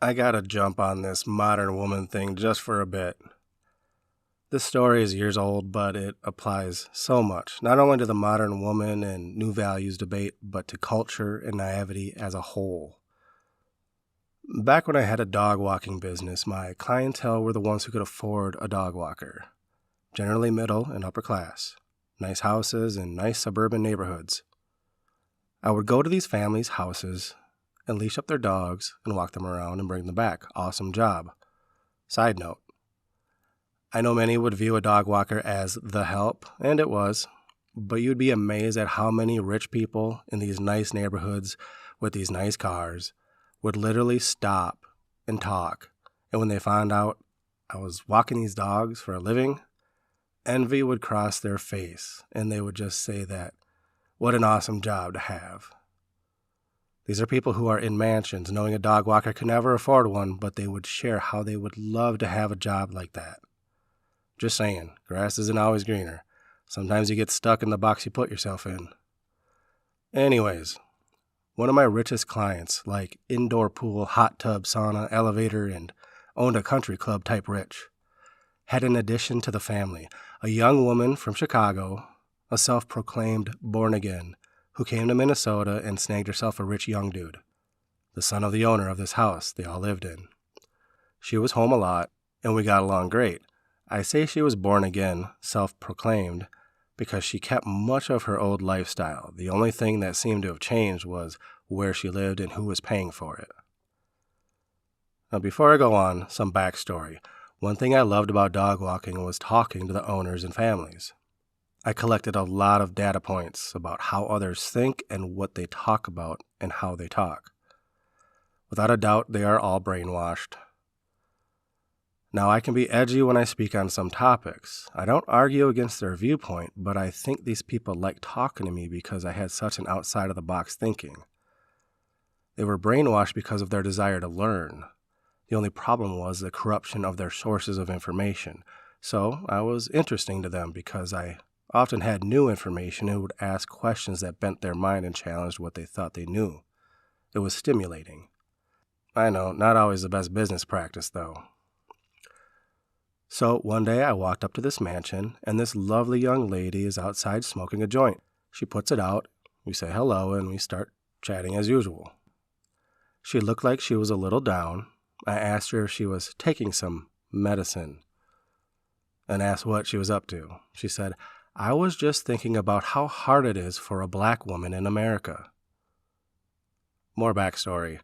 I gotta jump on this modern woman thing just for a bit. This story is years old, but it applies so much, not only to the modern woman and new values debate, but to culture and naivety as a whole. Back when I had a dog walking business, my clientele were the ones who could afford a dog walker, generally middle and upper class, nice houses and nice suburban neighborhoods. I would go to these families' houses and leash up their dogs and walk them around and bring them back. Awesome job. Side note, I know many would view a dog walker as the help, and it was, but you'd be amazed at how many rich people in these nice neighborhoods with these nice cars would literally stop and talk. And when they found out I was walking these dogs for a living, envy would cross their face, and they would just say that, what an awesome job to have. These are people who are in mansions, knowing a dog walker could never afford one, but they would share how they would love to have a job like that. Just saying, grass isn't always greener. Sometimes you get stuck in the box you put yourself in. Anyways, one of my richest clients, like indoor pool, hot tub, sauna, elevator, and owned a country club type rich, had an addition to the family, a young woman from Chicago, a self-proclaimed born-again, who came to Minnesota and snagged herself a rich young dude, the son of the owner of this house they all lived in. She was home a lot, and we got along great. I say she was born again, self-proclaimed, because she kept much of her old lifestyle. The only thing that seemed to have changed was where she lived and who was paying for it. Now, before I go on, some backstory. One thing I loved about dog walking was talking to the owners and families. I collected a lot of data points about how others think and what they talk about and how they talk. Without a doubt, they are all brainwashed. Now, I can be edgy when I speak on some topics. I don't argue against their viewpoint, but I think these people like talking to me because I had such an outside-of-the-box thinking. They were brainwashed because of their desire to learn. The only problem was the corruption of their sources of information. So I was interesting to them because I often had new information and would ask questions that bent their mind and challenged what they thought they knew. It was stimulating. I know, not always the best business practice, though. So one day I walked up to this mansion, and this lovely young lady is outside smoking a joint. She puts it out, we say hello, and we start chatting as usual. She looked like she was a little down. I asked her if she was taking some medicine and asked what she was up to. She said, I was just thinking about how hard it is for a black woman in America. More backstory.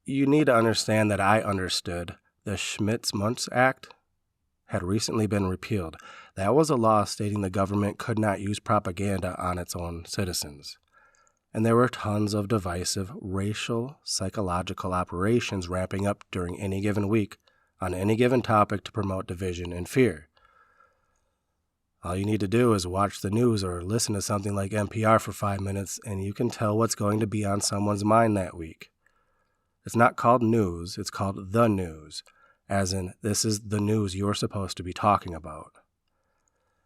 You need to understand that I understood the Schmitz-Muntz Act had recently been repealed. That was a law stating the government could not use propaganda on its own citizens. And there were tons of divisive racial, psychological operations ramping up during any given week on any given topic to promote division and fear. All you need to do is watch the news or listen to something like NPR for 5 minutes and you can tell what's going to be on someone's mind that week. It's not called news, it's called the news. As in, this is the news you're supposed to be talking about.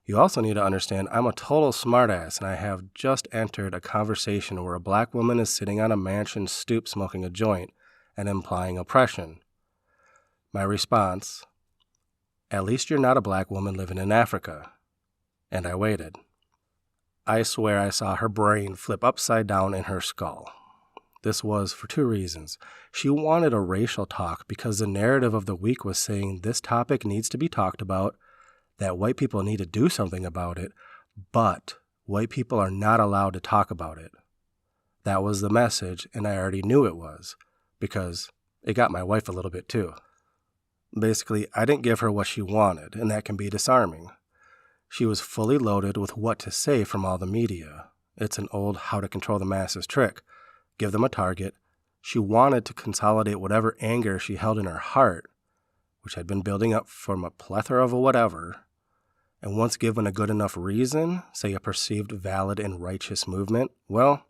You also need to understand I'm a total smartass and I have just entered a conversation where a black woman is sitting on a mansion stoop smoking a joint and implying oppression. My response, at least you're not a black woman living in Africa. And I waited. I swear I saw her brain flip upside down in her skull. This was for 2 reasons. She wanted a racial talk because the narrative of the week was saying this topic needs to be talked about, that white people need to do something about it, but white people are not allowed to talk about it. That was the message, and I already knew it was, because it got my wife a little bit too. Basically, I didn't give her what she wanted, and that can be disarming. She was fully loaded with what to say from all the media. It's an old how to control the masses trick. Give them a target. She wanted to consolidate whatever anger she held in her heart, which had been building up from a plethora of whatever, and once given a good enough reason, say a perceived valid and righteous movement, well,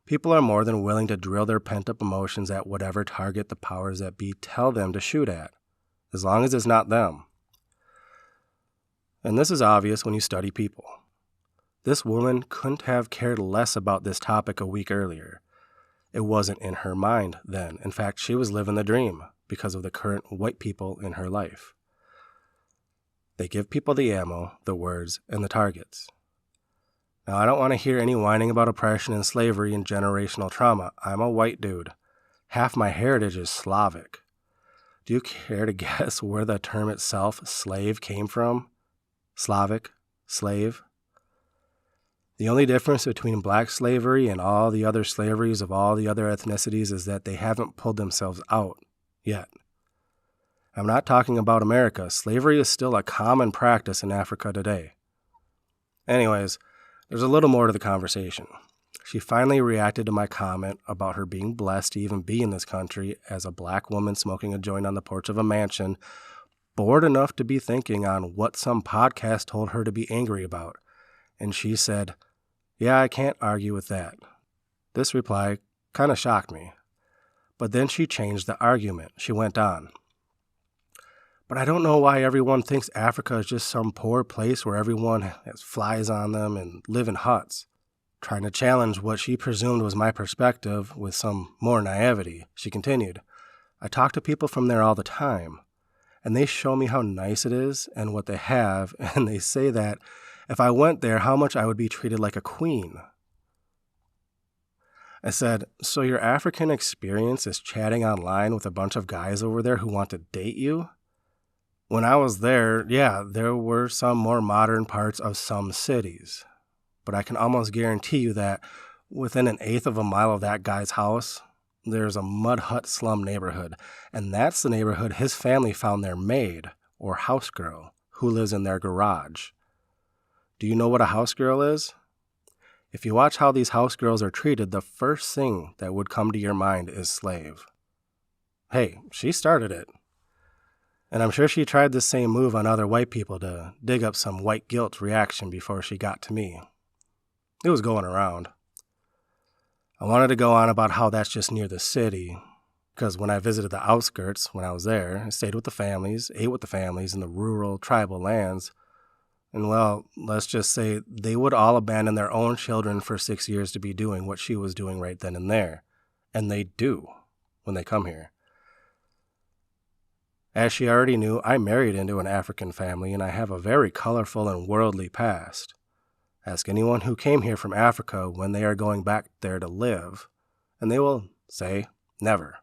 people are more than willing to drill their pent-up emotions at whatever target the powers that be tell them to shoot at, as long as it's not them. And this is obvious when you study people. This woman couldn't have cared less about this topic a week earlier. It wasn't in her mind then. In fact, she was living the dream because of the current white people in her life. They give people the ammo, the words, and the targets. Now, I don't want to hear any whining about oppression and slavery and generational trauma. I'm a white dude. Half my heritage is Slavic. Do you care to guess where the term itself, slave, came from? Slavic, slave. The only difference between black slavery and all the other slaveries of all the other ethnicities is that they haven't pulled themselves out yet. I'm not talking about America. Slavery is still a common practice in Africa today. Anyways, there's a little more to the conversation. She finally reacted to my comment about her being blessed to even be in this country as a black woman smoking a joint on the porch of a mansion, bored enough to be thinking on what some podcast told her to be angry about. And she said, "Yeah, I can't argue with that." This reply kind of shocked me. But then she changed the argument. She went on, "But I don't know why everyone thinks Africa is just some poor place where everyone has flies on them and live in huts." Trying to challenge what she presumed was my perspective with some more naivety, she continued, "I talk to people from there all the time, and they show me how nice it is and what they have, and they say that if I went there, how much I would be treated like a queen." I said, "So your African experience is chatting online with a bunch of guys over there who want to date you?" When I was there, yeah, there were some more modern parts of some cities. But I can almost guarantee you that within an eighth of a mile of that guy's house, there's a mud hut slum neighborhood. And that's the neighborhood his family found their maid, or house girl, who lives in their garage. Do you know what a house girl is? If you watch how these house girls are treated, the first thing that would come to your mind is slave. Hey, she started it. And I'm sure she tried the same move on other white people to dig up some white guilt reaction before she got to me. It was going around. I wanted to go on about how that's just near the city, because when I visited the outskirts when I was there, I stayed with the families, ate with the families in the rural, tribal lands, and well, let's just say they would all abandon their own children for 6 years to be doing what she was doing right then and there. And they do when they come here. As she already knew, I married into an African family, and I have a very colorful and worldly past. Ask anyone who came here from Africa when they are going back there to live, and they will say, never.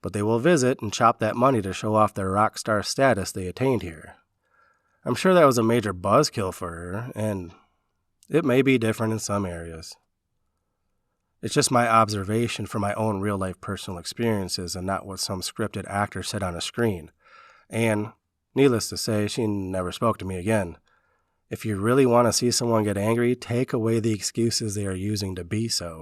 But they will visit and chop that money to show off their rock star status they attained here. I'm sure that was a major buzzkill for her, and it may be different in some areas. It's just my observation from my own real-life personal experiences and not what some scripted actor said on a screen. And, needless to say, she never spoke to me again. If you really want to see someone get angry, take away the excuses they are using to be so.